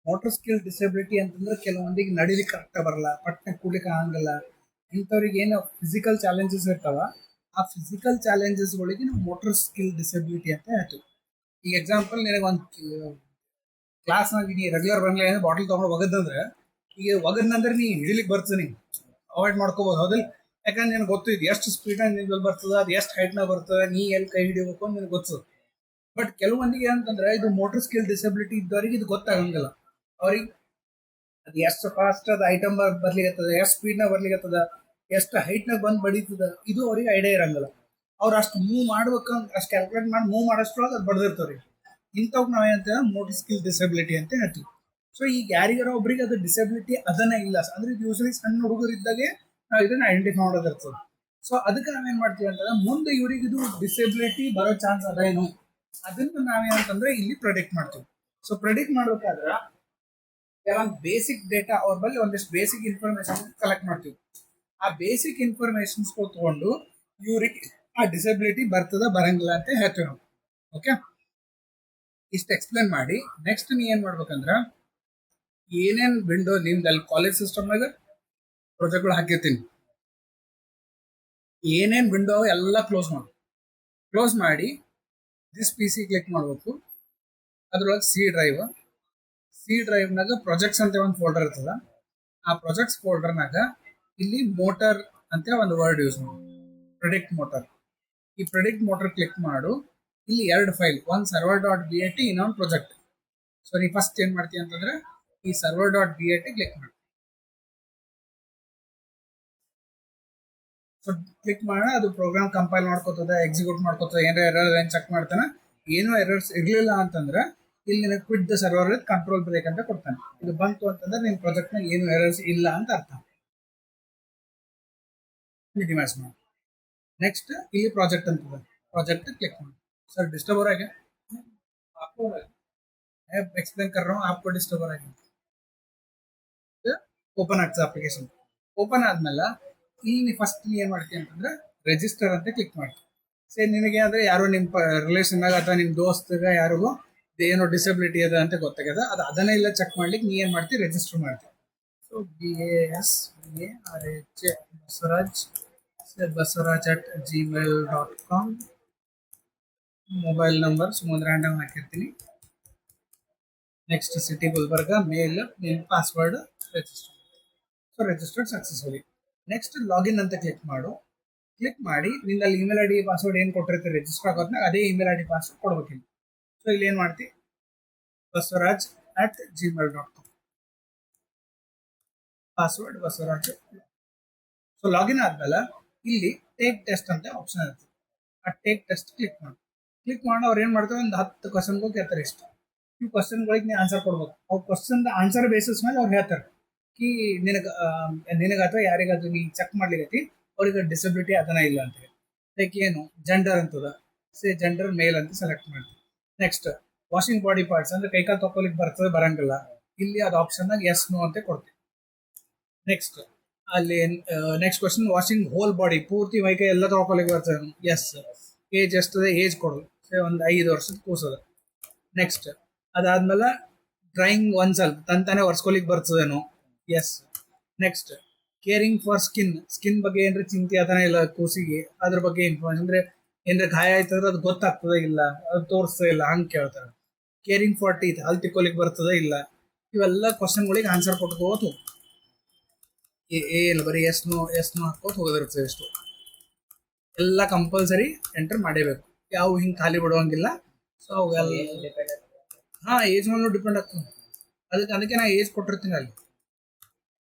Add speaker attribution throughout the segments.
Speaker 1: Motor skill disability ಅಂತಂದ್ರೆ ಕೆಲವೊಂದಿಗೆ ನಡಿಲಿಕ್ಕೆ correct ಬರಲ್ಲ, ಪಟ್ನೆ ಕೂಡ್ಲಿಕ್ಕೆ ಆಗಂಗಿಲ್ಲ. ಇಂಥವ್ರಿಗೆ ಏನು ಫಿಸಿಕಲ್ ಚಾಲೆಂಜಸ್ ಇರ್ತಾವ, ಆ ಫಿಸಿಕಲ್ ಚಾಲೆಂಜಸ್ಗಳಿಗೆ ನಾವು ಮೋಟರ್ ಸ್ಕಿಲ್ ಡಿಸಬಿಲಿಟಿ ಅಂತ ಹೇಳ್ತೀವಿ. ಈಗ ಎಕ್ಸಾಂಪಲ್ ನಿನಗೆ ಒಂದು ಕ್ಲಾಸ್ನಾಗ ನೀ ರೆಗ್ಯುಲರ್ ಬರಂಗಿಲ್ಲ, ಏನೋ ಬಾಟಲ್ ತೊಗೊಂಡು ಒಗದಂದ್ರೆ ಈಗ ಒಗದ್ನಂದ್ರೆ ನೀ ಹಿಡಿಲಿಕ್ಕೆ ಬರ್ತದೆ, ಅವಾಯ್ಡ್ ಮಾಡ್ಕೋಬಹುದು ಹೌದಿಲ್ಲ. ಯಾಕಂದ್ರೆ ನಿನಗೆ ಗೊತ್ತು ಇದು ಎಷ್ಟು ಸ್ಪೀಡಾಗಿ ನಿನ್ಗೆ ಬರ್ತದ, ಅದು ಎಷ್ಟು ಹೈಟ್ನಾಗ ಬರ್ತದೆ, ನೀ ಎಲ್ಲಿ ಕೈ ಹಿಡಿಬೇಕು ಅಂತ ನಿನಗೆ ಗೊತ್ತು. ಬಟ್ ಕೆಲವೊಂದಿಗೆ ಏನಂತಂದ್ರೆ ಇದು ಮೋಟರ್ ಸ್ಕಿಲ್ ಡಿಸಬಿಲಿಟಿ ಇದ್ದವರಿಗೆ ಇದು ಗೊತ್ತಾಗಂಗಿಲ್ಲ. ಅವ್ರಿಗೆ ಅದು ಎಷ್ಟು ಫಾಸ್ಟ್ ಅದು ಐಟಮ್ ಬರ್ಲಿಕ್ಕತ್ತದ, ಎಷ್ಟು ಸ್ಪೀಡ್ನಾಗ ಬರ್ಲಿಕ್ಕತ್ತದ, ಎಷ್ಟು ಹೈಟ್ನಾಗ ಬಂದು ಬಡೀತದ, ಇದು ಅವ್ರಿಗೆ ಐಡಿಯಾ ಇರಂಗಿಲ್ಲ. ಅವ್ರು ಅಷ್ಟು ಮೂವ್ ಮಾಡ್ಬೇಕಂತ ಅಷ್ಟು ಕ್ಯಾಲ್ಕುಲೇಟ್ ಮಾಡಿ ಮೂವ್ ಮಾಡೋಷ್ಟ್ರೊಳಗೆ ಅದು ಬಡ್ದಿರ್ತಾವ್ರಿ. ಇಂಥವ್ರು ನಾವೇನಂತೇವೆ ಮೋಟರ್ ಸ್ಕಿಲ್ ಡಿಸಬಿಲಿಟಿ ಅಂತ ಹೇಳ್ತೀವಿ. ಸೊ ಈಗ ಯಾರಿಗಾರ ಒಬ್ರಿಗೆ ಅದು ಡಿಸಬಿಲಿಟಿ ಅದನ್ನೇ ಇಲ್ಲ ಅಂದ್ರೆ ಯೂಶಲಿ ಸಣ್ಣ ಹುಡುಗರಿದ್ದಾಗೆ ನಾವು ಇದನ್ನ ಐಡೆಂಟಿಫೈ ಮಾಡೋದಿರ್ತದೆ. ಸೊ ಅದಕ್ಕೆ ನಾವೇನ್ ಮಾಡ್ತೀವಿ ಅಂತಂದ್ರೆ ಮುಂದೆ ಇವ್ರಿಗೆ ಇದು ಡಿಸಬಿಲಿಟಿ ಬರೋ ಚಾನ್ಸ್ ಅದೇನು ಅದನ್ನ ನಾವೇನಂತಂದ್ರೆ ಇಲ್ಲಿ ಪ್ರೆಡಿಕ್ಟ್ ಮಾಡ್ತೀವಿ. ಸೊ ಪ್ರೆಡಿಕ್ಟ್ ಮಾಡ್ಬೇಕಾದ್ರೆ ಕೆಲವೊಂದು ಬೇಸಿಕ್ ಡೇಟಾ ಅವ್ರ ಬಳಿ ಒಂದಿಷ್ಟು ಬೇಸಿಕ್ ಇನ್ಫಾರ್ಮೇಶನ್ ಕಲೆಕ್ಟ್ ಮಾಡ್ತೀವಿ. ಆ ಬೇಸಿಕ್ ಇನ್ಫಾರ್ಮೇಶನ್ಸ್ ತಗೊಂಡು ಇವ್ರಿಗೆ ಆ ಡಿಸಬಿಲಿಟಿ ಬರ್ತದ ಬರಂಗಿಲ್ಲ ಅಂತ ಹೇಳ್ತೀವಿ ನಾವು. ಓಕೆ, ಇಷ್ಟು ಎಕ್ಸ್ಪ್ಲೇನ್ ಮಾಡಿ ನೆಕ್ಸ್ಟ್ ನೀ ಏನ್ ಮಾಡ್ಬೇಕಂದ್ರ ಏನೇನ್ ವಿಂಡೋ ನಿಮ್ದು ಅಲ್ಲಿ ಕಾಲೇಜ್ ಸಿಸ್ಟಮ್ನಾಗ ಪ್ರಾಜೆಕ್ಟ್ಗಳು ಹಾಕಿರ್ತೀನಿ, ಏನೇನ್ ವಿಂಡೋ ಎಲ್ಲ ಕ್ಲೋಸ್ ಮಾಡಿ ದಿಸ್ ಪಿ ಸಿ ಕ್ಲಿಕ್ ಮಾಡ್ಬೇಕು. ಅದ್ರೊಳಗೆ ಸಿ ಡ್ರೈವ್ನಾಗ ಪ್ರಾಜೆಕ್ಟ್ಸ್ ಅಂತ ಒಂದು ಫೋಲ್ಡರ್ ಇರ್ತದ. ಆ ಪ್ರಾಜೆಕ್ಟ್ಸ್ ಫೋಲ್ಡರ್ನಾಗ ಇಲ್ಲಿ ಮೋಟರ್ ಅಂತ ಒಂದು ವರ್ಡ್ ಯೂಸ್ ಮಾಡಿ, ಪ್ರೆಡಿಕ್ಟ್ ಮೋಟರ್. ಈ ಪ್ರೆಡಿಕ್ಟ್ ಮೋಟರ್ ಕ್ಲಿಕ್ ಮಾಡು. ಇಲ್ಲಿ ಎರಡು ಫೈಲ್, ಒಂದು server dot B A T, ಇನ್ನೊಂದು ಪ್ರಾಜೆಕ್ಟ್. ಸೊ ನೀ ಫಸ್ಟ್ ಏನ್ ಮಾಡ್ತೀವಿ ಅಂತಂದ್ರೆ ಈ server dot B A T click ಮಾಡಿ. ಸೊ ಕ್ಲಿಕ್ ಮಾಡೋಣ, ಅದು ಪ್ರೋಗ್ರಾಮ್ ಕಂಪೈಲ್ ಮಾಡ್ಕೋತದ, ಎಕ್ಸಿಕ್ಯೂಟ್ ಮಾಡ್ಕೋತದ, ಏನಾರ ಎರರ್ ಏನ್ ಚೆಕ್ ಮಾಡ್ತಾನೆ. ಏನೋ ಎರರ್ಸ್ ಇರ್ಲಿಲ್ಲ ಅಂತಂದ್ರೆ ಇಲ್ಲಿ ನಿನಗೆ quit the server control break ಅಂತ ಕೊಡ್ತಾನೆ. ಇದು ಬಂತು ಅಂತಂದ್ರೆ ನಿಮ್ ಪ್ರಾಜೆಕ್ಟ್ ನ ಏನು ಎರರ್ಸ್ ಇಲ್ಲ ಅಂತ ಅರ್ಥ. ಮಿನಿಮೈಸ್ ಮಾಡಿ ನೆಕ್ಸ್ಟ್ ಇಲ್ಲಿ ಪ್ರಾಜೆಕ್ಟ್ ಅಂತ ಪ್ರಾಜೆಕ್ಟ್ क्लिक ಮಾಡಿ. सर डिस्टर्ब हो रहा है क्या? आपको हो रहा है? मैं एक्सप्लेन कर रहा हूँ, आपको डिस्टर्ब हो रहा है क्या? ಓಪನ್ ಆಗ್ತದೆ ಅಪ್ಲಿಕೇಶನ್. ಓಪನ್ ಆದ್ಮೇಲೆ ಇಲ್ಲಿ ಫಸ್ಟ್ ಏನ್ ಮಾಡ್ತೀವಿ ಅಂತಂದ್ರೆ ರಿಜಿಸ್ಟರ್ ಅಂತ ಕ್ಲಿಕ್ ಮಾಡಿ. ಸೇ ನಿನಗೆ ಅಂದ್ರೆ ಯಾರೋ ನಿಮ್ಮ ರಿಲೇಷನ್ ಅಥವಾ ನಿಮ್ಮ ದೋಸ್ತಗ ಯಾರಿಗೂ ಏನೋ ಡಿಸಬಿಲಿಟಿ ಅದ ಅಂತ ಗೊತ್ತಾಗ್ಯದ, ಅದು ಅದನ್ನೇ ಇಲ್ಲ ಚೆಕ್ ಮಾಡ್ಲಿಕ್ಕೆ ನೀ ಏನ್ ಮಾಡ್ತೀವಿ ರಿಜಿಸ್ಟರ್ ಮಾಡ್ತೀವಿ. So BASBARH bsvaraj@gmail.com mobile number ಸುಮ್ಮನೆ ರ್ಯಾಂಡಮ್ ಹಾಕಿರ್ತೀನಿ. ನೆಕ್ಸ್ಟ್ ಸಿಟಿ ಗುಲ್ಬರ್ಗ, ಮೇಲ್, ನಿನ್ನ password register. So registered successfully. Next login ಅಂತ ಕ್ಲಿಕ್ ಮಾಡು. ಕ್ಲಿಕ್ ಮಾಡಿ ನಿನ್ನಲ್ಲಿ ಇಮೇಲ್ ಐ ಡಿ ಪಾಸ್ವರ್ಡ್ ಏನು ಕೊಟ್ಟಿರ್ತೀವಿ ರಿಜಿಸ್ಟರ್ ಆಗೋದ್ನಾಗ ಅದೇ ಇಮೇಲ್ ಐ ಡಿ ಪಾಸ್ವರ್ಡ್ ಕೊಡ್ಬೇಕಿಲ್ಲ. ಸೊ ಇಲ್ಲಿ ಏನು ಮಾಡ್ತೀವಿ bsvaraj@gmail.com password Basavaraj. So login ಆದ್ಮೇಲೆ ಇಲ್ಲಿ ಟೇಕ್ ಟೆಸ್ಟ್ ಅಂತ ಆಪ್ಷನ್ ಇರುತ್ತೆ. ಆ ಟೇಕ್ ಟೆಸ್ಟ್ ಕ್ಲಿಕ್ ಮಾಡಿ ಅವ್ರು ಏನ್ ಮಾಡ್ತಾರೆ, ಒಂದು 10 ಕ್ವಶನ್ಗಳು ಕೇಳ್ತಾರೆ. ಇಷ್ಟು ಈ ಕ್ವಶನ್ಗಳಿಗೆ ನೀವು ಆನ್ಸರ್ ಕೊಡ್ಬೇಕು. ಅವ್ರ ಕ್ವಶನ್ ಆನ್ಸರ್ ಬೇಸಿಸ್ ಮೇಲೆ ಅವ್ರು ಹೇಳ್ತಾರೆ ಕಿ ನಿನಗ ಅಥವಾ ಯಾರಿಗಾದ್ರೂ ನೀ ಚೆಕ್ ಮಾಡ್ಲಿಕ್ಕೆ ಅವ್ರಿಗೆ ಡಿಸಬಿಲಿಟಿ ಅದನ್ನ ಇಲ್ಲ ಅಂತ ಹೇಳಿ. ಲೈಕ್ ಏನು ಜೆಂಡರ್ ಅಂತದ, ಜೆಂಡರ್ ಮೇಲ್ ಅಂತ ಸೆಲೆಕ್ಟ್ ಮಾಡ್ತೀವಿ. ನೆಕ್ಸ್ಟ್ ವಾಷಿಂಗ್ ಬಾಡಿ ಪಾರ್ಟ್ಸ್ ಅಂದ್ರೆ ಕೈಕಾಲು ತೊಗೊಲಿಕ್ಕೆ ಬರ್ತದೆ ಬರಂಗಿಲ್ಲ, ಇಲ್ಲಿ ಅದು ಆಪ್ಷನ್ ನಾಗ ಎಸ್ ನೋ ಅಂತ ಕೊಡ್ತೀವಿ. ನೆಕ್ಸ್ಟ್ ಅಲ್ಲಿ next question washing whole body, ಪೂರ್ತಿ ಮೈಕೈ ಎಲ್ಲ ತೊಗೊಲಿಕ್ಕೆ ಬರ್ತದೆ, ಎಸ್. ಏಜ್ ಎಷ್ಟದೆ ಏಜ್ ಕೊಡು, ಒಂದು 5 ವರ್ಷದ ಕೂಸದ. ನೆಕ್ಸ್ಟ್ ಅದಾದ್ಮೇಲೆ ಡ್ರೈಯಿಂಗ್ ಒಂದ್ಸಲ ತಂತಾನೆ ಒರ್ಸ್ಕೊಲಿಕ್ಕೆ ಬರ್ತದೇನೋ, yes. Next caring for skin ಬಗ್ಗೆ ಏನ್ರ ಚಿಂತೆ ಅದನ್ನ ಇಲ್ಲ ಕೂಸಿಗೆ, ಅದ್ರ ಬಗ್ಗೆ ಇನ್ಫಾರ್ಮೇಶನ್ ಅಂದ್ರೆ ಏನ್ರ ಗಾಯ ಆಯ್ತಂದ್ರೆ ಅದು ಗೊತ್ತಾಗ್ತದ ಇಲ್ಲ, ಅದು ತೋರಿಸ್ತದ ಇಲ್ಲ, ಹಂಗೆ ಕೇಳ್ತಾರೆ. ಕೇರಿಂಗ್ ಫಾರ್ ಟೀತ್, ಅಲ್ಲಿ ತಿಕ್ಕೊಲಿಕ್ಕೆ ಬರ್ತದ ಇಲ್ಲ, ಇವೆಲ್ಲ ಕ್ವಶನ್ಗಳಿಗೆ ಆನ್ಸರ್ ಕೊಟ್ಕೋತು ಇಲ್ಲ ಬರೀ ಎಸ್ ನೋ ಹಾಕೋತ ಹೋಗೋದಿರ್ತದೆ. ಎಷ್ಟು ಎಲ್ಲ ಕಂಪಲ್ಸರಿ ಎಂಟರ್ ಮಾಡೇಬೇಕು, ಯಾವ ಹಿಂಗೆ ಖಾಲಿ ಬಿಡುವಂಗಿಲ್ಲ. ಸೊ ಅವೆಲ್ಲ ಏಜ್ ಮೇಲೆ ಡಿಪೆಂಡ್ ಆಗ್ತದೆ. ಅದಕ್ಕೆ ನಾ ಏಜ್ ಕೊಟ್ಟಿರ್ತೀನಿ. ಅಲ್ಲಿ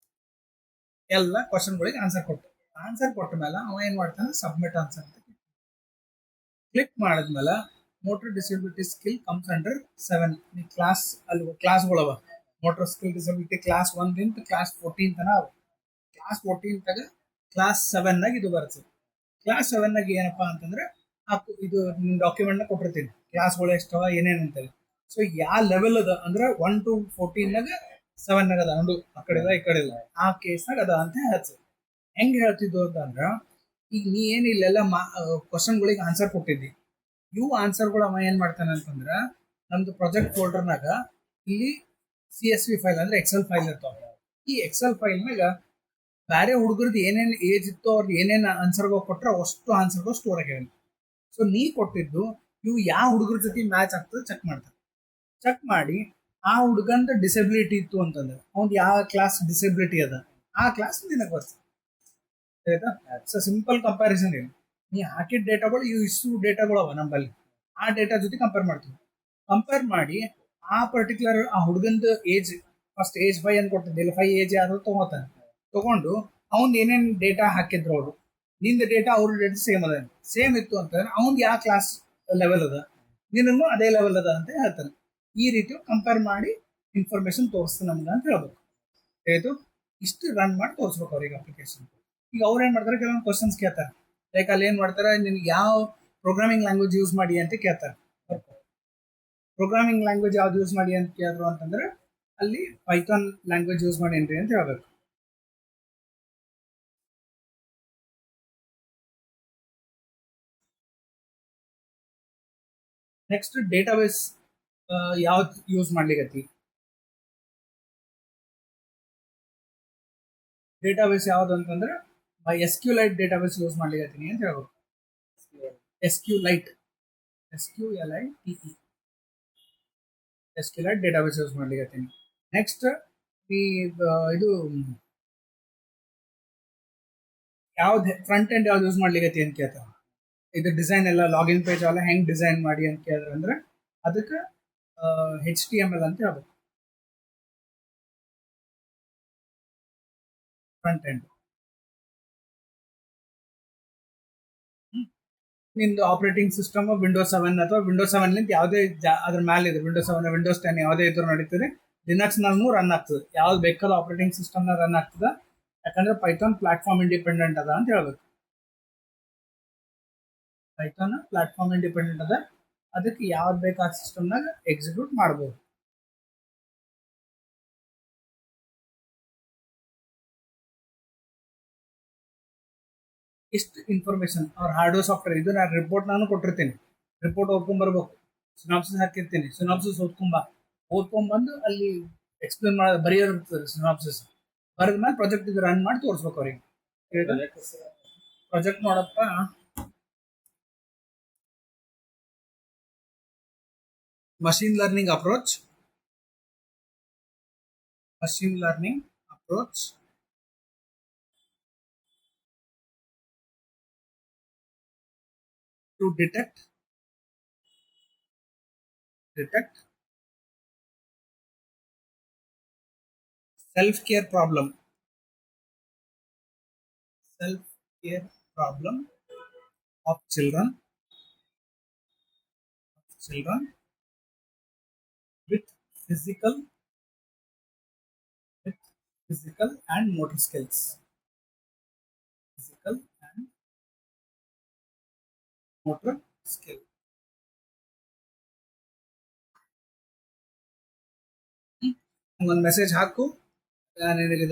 Speaker 1: ಎಲ್ಲ ಕ್ವಶನ್ಗಳಿಗೆ ಆನ್ಸರ್ ಕೊಟ್ಟ ಮೇಲೆ ಅವ ಏನ್ ಮಾಡ್ತಾನೆ ಸಬ್ಮಿಟ್ ಆನ್ಸರ್ ಅಂತ ಕ್ಲಿಕ್ ಮಾಡಿದ್ಮೇಲೆ motor disability skill comes under 7. Class ಅಲ್ಲಿ ಕ್ಲಾಸ್ಗಳವ motor skill disability class 1 class 14 ತನ ಅವ. ಕ್ಲಾಸ್ 14 ತಗ ಕ್ಲಾಸ್ 7 ನಾಗ ಇದು ಬರ್ತದೆ. ಕ್ಲಾಸ್ 7 ನಾಗ ಏನಪ್ಪಾ ಅಂತಂದ್ರೆ ಇದು ನಿಮ್ ಡಾಕ್ಯುಮೆಂಟ್ ನ ಕೊಟ್ಟಿರ್ತೀನಿ, ಕ್ಲಾಸ್ಗಳು ಎಷ್ಟವ ಏನೇನು ಅಂತೇಳಿ. ಸೊ ಯಾವ ಲೆವೆಲ್ ಅದ ಅಂದ್ರೆ 1 to 14 ನಾಗ 7 ನಾಗ ಅದ, ಒಂದು ಆ ಕಡೆ ಇಲ್ಲ ಈ ಕಡೆ ಇಲ್ಲ, ಆ ಕೇಸ್ನಾಗ ಅದ ಅಂತ ಹೇಳ್ತದೆ. ಹೆಂಗ್ ಹೇಳ್ತಿದ್ದು ಅಂತಂದ್ರ ಈಗ ನೀ ಏನ್ ಇಲ್ಲೆಲ್ಲ ಕ್ವಶನ್ಗಳಿಗೆ ಆನ್ಸರ್ ಕೊಟ್ಟಿದ್ದಿ, ಇವು ಆನ್ಸರ್ಗಳು ಅವ ಏನ್ ಮಾಡ್ತಾನೆ ಅಂತಂದ್ರ ನಮ್ದು ಪ್ರಾಜೆಕ್ಟ್ ಫೋಲ್ಡರ್ನಾಗ ಇಲ್ಲಿ CSV ಫೈಲ್ ಅಂದ್ರೆ ಎಕ್ಸೆಲ್ ಫೈಲ್ ಇರ್ತಾವ. ಈ ಎಕ್ಸೆಲ್ ಫೈಲ್ ಮ್ಯಾಗ ಬೇರೆ ಹುಡುಗರದ್ದು ಏನೇನ್ ಏಜ್ ಇತ್ತು ಅವ್ರದ್ದು ಏನೇನ್ ಆನ್ಸರ್ಗಳು ಕೊಟ್ರೆ ಅಷ್ಟು ಆನ್ಸರ್ಗಳು ಸ್ಟೋರ್ ಆಗ್ಯಾವ. ಸೊ ನೀ ಕೊಟ್ಟಿದ್ದು ಇವು ಯಾವ ಹುಡುಗರ ಜೊತೆ ಮ್ಯಾಚ್ ಆಗ್ತದೆ ಚೆಕ್ ಮಾಡ್ತಾರೆ. ಚೆಕ್ ಮಾಡಿ ಆ ಹುಡುಗಂದ ಡಿಸೆಬಿಲಿಟಿ ಇತ್ತು ಅಂತಂದ್ರೆ ಅವ್ನ್ ಯಾವ ಕ್ಲಾಸ್ ಡಿಸೆಬಿಲಿಟಿ ಅದ ಆ ಕ್ಲಾಸ್ ನಿನಗೆ ಬರ್ತದೆ. ಆಯ್ತಾ? ಸೊ ಸಿಂಪಲ್ ಕಂಪ್ಯಾರಿಸನ್ ಏನು, ನೀ ಹಾಕಿದ ಡೇಟಾಗಳು ಇವು ಇಷ್ಟು ಡೇಟಾಗಳು ಅವ ನಮ್ಮಲ್ಲಿ, ಆ ಡೇಟಾ ಜೊತೆ ಕಂಪೇರ್ ಮಾಡ್ತೀವಿ. ಕಂಪೇರ್ ಮಾಡಿ ಆ ಪರ್ಟಿಕ್ಯುಲರ್ ಆ ಹುಡುಗಂದು ಏಜ್, ಫಸ್ಟ್ ಏಜ್ 5 ಅಂತ ಕೊಟ್ಟಿದ್ದಿಲ್ಲ, 5 ಏಜ್ ಯಾರು ತಗೋತಾನೆ, ತಗೊಂಡು ಅವ್ನ್ ಏನೇನ್ ಡೇಟಾ ಹಾಕಿದ್ರು ಅವರು, ನಿಂದ ಡೇಟಾ ಅವ್ರ ಡೇಟಾ ಸೇಮ್ ಅದ, ಸೇಮ್ ಇತ್ತು ಅಂತಂದ್ರೆ ಅವ್ನ್ ಯಾವ ಕ್ಲಾಸ್ ಲೆವೆಲ್ ಅದ, ನಿನ್ನೂ ಅದೇ ಲೆವೆಲ್ ಅದ ಅಂತ ಹೇಳ್ತಾನೆ. ಈ ರೀತಿ ಕಂಪೇರ್ ಮಾಡಿ ಇನ್ಫಾರ್ಮೇಶನ್ ತೋರಿಸ್ತಾನೆ ನಮ್ಗೆ ಅಂತ ಹೇಳ್ಬೇಕು. ಆಯ್ತು, ಇಷ್ಟು ರನ್ ಮಾಡಿ ತೋರಿಸ್ಬೇಕು ಅವ್ರಿಗೆ ಅಪ್ಲಿಕೇಶನ್. ಈಗ ಅವ್ರು ಏನ್ ಮಾಡ್ತಾರೆ, ಕೆಲವೊಂದು ಕ್ವಶನ್ಸ್ ಕೇಳ್ತಾರೆ. ಲೈಕ್ ಅಲ್ಲಿ ಏನ್ ಮಾಡ್ತಾರೆ, ನಿನ್ಗೆ ಯಾವ ಪ್ರೋಗ್ರಾಮಿಂಗ್ ಲ್ಯಾಂಗ್ವೇಜ್ ಯೂಸ್ ಮಾಡಿ ಅಂತ ಕೇಳ್ತಾರೆ. ಪ್ರೋಗ್ರಾಮಿಂಗ್ ಲ್ಯಾಂಗ್ವೇಜ್ ಯಾವ್ದು ಯೂಸ್ ಮಾಡಿ ಅಂತ ಕೇಳಿದ್ರು ಅಂತಂದ್ರೆ ಅಲ್ಲಿ ಪೈಥಾನ್ ಲ್ಯಾಂಗ್ವೇಜ್ ಯೂಸ್ ಮಾಡೇನ್ರಿ ಅಂತ ಹೇಳ್ಬೇಕು. ನೆಕ್ಸ್ಟ್ ಡೇಟಾಬೇಸ್ ಯಾವ್ದು ಯೂಸ್ ಮಾಡ್ಲಿಕ್ಕೆ, ಡೇಟಾಬೇಸ್ ಯಾವ್ದು ಅಂತಂದ್ರೆ SQLite ಡೇಟಾಬೇಸ್ ಯೂಸ್ ಮಾಡ್ಲಿಕ್ಕೆ ಅಂತ ಹೇಳ್ಬೇಕು. SQLite, SQLite, SQLite database use ಮಾಡ್ಲಿಕ್ಕೆ. ನೆಕ್ಸ್ಟ್ ಈ ಇದು ಯಾವ್ದು ಫ್ರಂಟ್ ಎಂಡ್ ಯಾವ್ದು ಯೂಸ್ ಮಾಡ್ಲಿಕ್ಕೆ ಅಂತ ಕೇಳ್ತಾರೆ. ಇದು ಡಿಸೈನ್ ಎಲ್ಲ ಲಾಗಿನ್ ಪೇಜ್ ಎಲ್ಲ ಹೆಂಗ್ ಡಿಸೈನ್ ಮಾಡಿ ಅಂತ ಕೇಳಿದ್ರೆ ಅಂದ್ರೆ ಅದಕ್ಕೆ HTML ಅಂತ ಹೇಳ್ಬೇಕು, ಫ್ರಂಟ್ ಎಂಡ್. ನಿಂದು ಆಪರೇಟಿಂಗ್ ಸಿಸ್ಟಮ್ ವಿಂಡೋಸ್ 7 ಅಥವಾ ವಿಂಡೋಸ್ 7 ಲಿಂದ ಯಾವುದೇ ಅದ್ರ ಮೇಲೆ ಇದೆ, ವಿಂಡೋಸ್ 7 ವಿಂಡೋಸ್ 10 ಯಾವುದೇ ಇದ್ರೂ ನಡೀತದೆ. ಲಿನಕ್ಸ್ ನಾಗೂ ರನ್ ಆಗ್ತದೆ, ಯಾವ್ದು ಬೇಕಾದ ಆಪರೇಟಿಂಗ್ ಸಿಸ್ಟಮ್ ನ ರನ್ ಆಗ್ತದೆ. ಯಾಕಂದ್ರೆ ಪೈಥಾನ್ ಪ್ಲಾಟ್ಫಾರ್ಮ್ ಇಂಡಿಪೆಂಡೆಂಟ್ ಅದ ಅಂತ ಹೇಳ್ಬೇಕು. ಪೈಥಾನ್ ಪ್ಲಾಟ್ಫಾರ್ಮ್ ಇಂಡಿಪೆಂಡೆಂಟ್ ಅದ, ಅದಕ್ಕೆ ಯಾವ್ದು ಬೇಕಾದ ಸಿಸ್ಟಮ್ನಾಗ ಎಕ್ಸಿಕ್ಯೂಟ್ ಮಾಡ್ಬೋದು. ಇಷ್ಟು ಇನ್ಫಾರ್ಮೇಶನ್ ಅವ್ರ ಹಾರ್ಡ್ವೇರ್ ಸಾಫ್ಟ್ವೇರ್. ಇದು ನಾನು ರಿಪೋರ್ಟ್ ನಾನು ಕೊಟ್ಟಿರ್ತೀನಿ, ರಿಪೋರ್ಟ್ ಓದ್ಕೊಂಡ್ ಬರ್ಬೇಕು, ಸಿನಾಪ್ಸಿಸ್ ಹಾಕಿರ್ತೀನಿ, ಸಿನಾಪ್ಸಿಸ್ ಓದ್ಕೊಂಡ್ಬಂದು ಅಲ್ಲಿ ಎಕ್ಸ್ಪ್ಲೇನ್ ಮಾಡಿ ಬರೆಯೋದಿರ್ತದೆ. ಸಿನಾಪ್ಸಿಸ್ ಬರೆದ ಮೇಲೆ ಪ್ರಾಜೆಕ್ಟ್ ಇದು ರನ್ ಮಾಡಿ ತೋರಿಸ್ಬೇಕು ಅವ್ರಿಗೆ. ಪ್ರಾಜೆಕ್ಟ್ ಮಾಡಪ್ಪ, machine learning approach to detect self-care problem of children with physical and motor skills. ಒಂದು ಮೆಸೇಜ್ ಹಾಕು, ನಾನು ನಿನಗೆ